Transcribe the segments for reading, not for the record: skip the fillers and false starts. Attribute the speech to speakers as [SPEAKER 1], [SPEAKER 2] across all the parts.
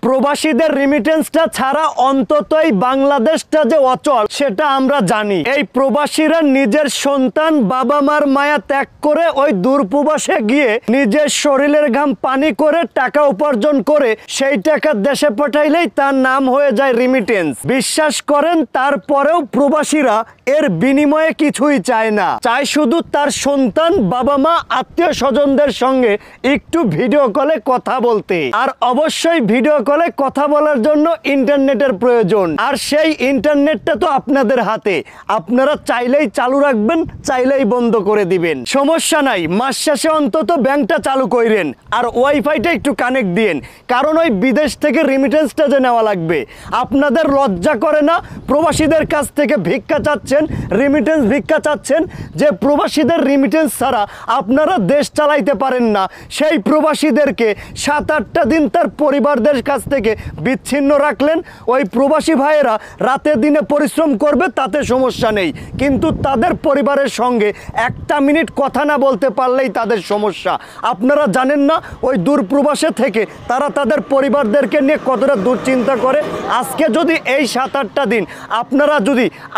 [SPEAKER 1] প্রবাসীদের রেমিটেন্সটা ছাড়া অন্ততই বাংলাদেশটা যে অচল সেটা আমরা জানি। এই প্রবাসীরা নিজের সন্তান বাবা মার মায়া ত্যাগ করে ওই দূরপ্রবাসে গিয়ে নিজের শরীরের ঘাম পানি করে টাকা উপার্জন করে সেই টাকা দেশে পাঠাইলেই তার নাম হয়ে যায় রিমিটেন্স। বিশ্বাস করেন, তারপরেও প্রবাসীরা এর বিনিময়ে কিছুই চায় না, চায় শুধু তার সন্তান বাবা মা আত্মীয় স্বজনদের সঙ্গে একটু ভিডিও কলে কথা বলতে। আর অবশ্যই ভিডিও কলে কথা বলার জন্য ইন্টারনেটের প্রয়োজন, আর সেই ইন্টারনেটটা তো আপনাদের হাতে। আপনারা চাইলেই চালু রাখবেন, চাইলেই বন্ধ করে দিবেন, সমস্যা নাই। মাস শেষে অন্তত ব্যাংকটা চালু করেন আর ওয়াইফাইটা একটু কানেক্ট দিন, কারণ ওই বিদেশ থেকে রিমিটেন্সটা যে নেওয়া লাগবে। আপনাদের লজ্জা করে না প্রবাসীদের কাছ থেকে ভিক্ষা চাচ্ছেন, রিমিটেন্স ভিক্ষা চাচ্ছেন? যে প্রবাসীদের রিমিটেন্স ছাড়া আপনারা দেশ চালাইতে পারেন না, সেই প্রবাসীদেরকে 7-8টা দিন তার পরিবারদের কাছ থেকে বিচ্ছিন্ন রাখলেন। ওই প্রবাসী ভাইয়েরা রাতে দিনে পরিশ্রম করবে, তাতে সমস্যা নেই, কিন্তু তাদের পরিবারের সঙ্গে একটা মিনিট কথা না বলতে পারলেই তাদের সমস্যা। আপনারা জানেন না ওই দূরপ্রবাসে থেকে তারা তাদের পরিবারদেরকে নিয়ে কতটা দুশ্চিন্তা করে। আজকে যদি এই 7-8টা দিন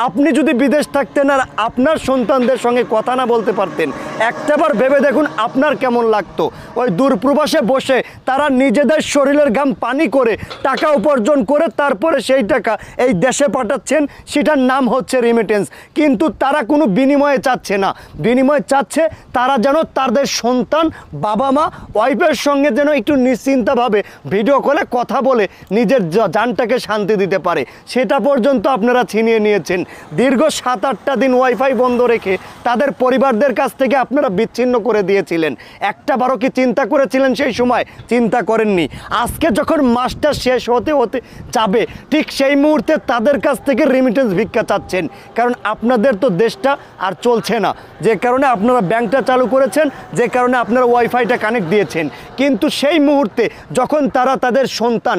[SPEAKER 1] আপনি যদি বিদেশ থাকতেন আর আপনার সন্তানদের সঙ্গে কথা না বলতে পারতেন, একটাবার ভেবে দেখুন আপনার কেমন লাগতো। ওই দূরপ্রবাসে বসে তারা নিজেদের শরীরের ঘাম পানি করে টাকা উপার্জন করে তারপরে সেই টাকা এই দেশে পাঠাচ্ছেন, সেটার নাম হচ্ছে রিমিটেন্স। কিন্তু তারা কোনো বিনিময়ে চাচ্ছে না, বিনিময় চাচ্ছে তারা যেন তাদের সন্তান বাবা মা ওয়াইফের সঙ্গে যেন একটু নিশ্চিন্তভাবে ভিডিও কলে কথা বলে নিজের জানটাকে শান্তি দিতে পারে। সেটা পর্যন্ত আপনারা ছিনিয়ে নিয়েছেন। দীর্ঘ 7-8টা দিন ওয়াইফাই বন্ধ রেখে তাদের পরিবারদের কাছ থেকে আপনারা বিচ্ছিন্ন করে দিয়েছিলেন। একটাবারও কি চিন্তা করেছিলেন সেই সময়? চিন্তা করেননি। আজকে যখন মাসটা শেষ হতে হতে যাবে, ঠিক সেই মুহূর্তে তাদের কাছ থেকে রিমিটেন্স ভিক্ষা চাচ্ছেন, কারণ আপনাদের তো দেশটা আর চলছে না, যে কারণে আপনারা ব্যাংকটা চালু করেছেন, যে কারণে আপনারা ওয়াইফাইটা কানেক্ট দিয়েছেন। কিন্তু সেই মুহূর্তে যখন তারা তাদের সন্তান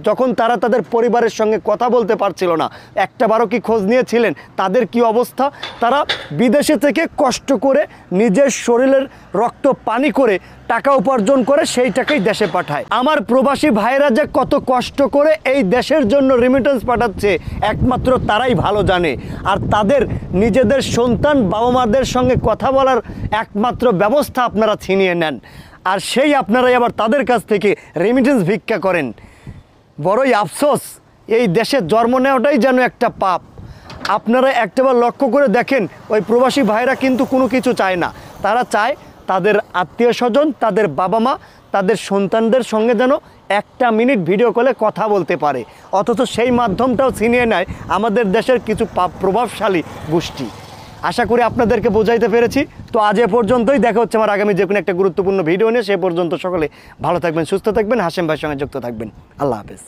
[SPEAKER 1] যখন তারা তাদের পরিবারের সঙ্গে কথা বলতে পারছিল না, একটাবারও কি খোঁজ নিয়েছিলেন তাদের কি অবস্থা? তারা বিদেশে থেকে কষ্ট করে নিজের শরীরের রক্ত পানি করে টাকা উপার্জন করে সেই টাকাই দেশে পাঠায়। আমার প্রবাসী ভাইরা যে কত কষ্ট করে এই দেশের জন্য রিমিটেন্স পাঠাচ্ছে একমাত্র তারাই ভালো জানে। আর তাদের নিজেদের সন্তান বাবা মাদের সঙ্গে কথা বলার একমাত্র ব্যবস্থা আপনারা ছিনিয়ে নেন, আর সেই আপনারাই আবার তাদের কাছ থেকে রেমিটেন্স ভিক্ষা করেন। বড়ই আফসোস, এই দেশে জন্ম নেওয়াটাই যেন একটা পাপ। আপনারা একটাবার লক্ষ্য করে দেখেন, ওই প্রবাসী ভাইরা কিন্তু কোনো কিছু চায় না, তারা চায় তাদের আত্মীয় স্বজন, তাদের বাবা মা, তাদের সন্তানদের সঙ্গে যেন একটা মিনিট ভিডিও কলে কথা বলতে পারে, অথচ সেই মাধ্যমটাও ছিনিয়ে নেয় আমাদের দেশের কিছু প্রভাবশালী গোষ্ঠী। আশা করি আপনাদেরকে বোঝাইতে পেরেছি। তো আজ এ পর্যন্তই, দেখা হচ্ছে আমার আগামী যে কোনো একটা গুরুত্বপূর্ণ ভিডিও নিয়ে। সে পর্যন্ত সকলে ভালো থাকবেন, সুস্থ থাকবেন, হাশেম ভাইয়ের সঙ্গে যুক্ত থাকবেন। আল্লাহ হাফেজ।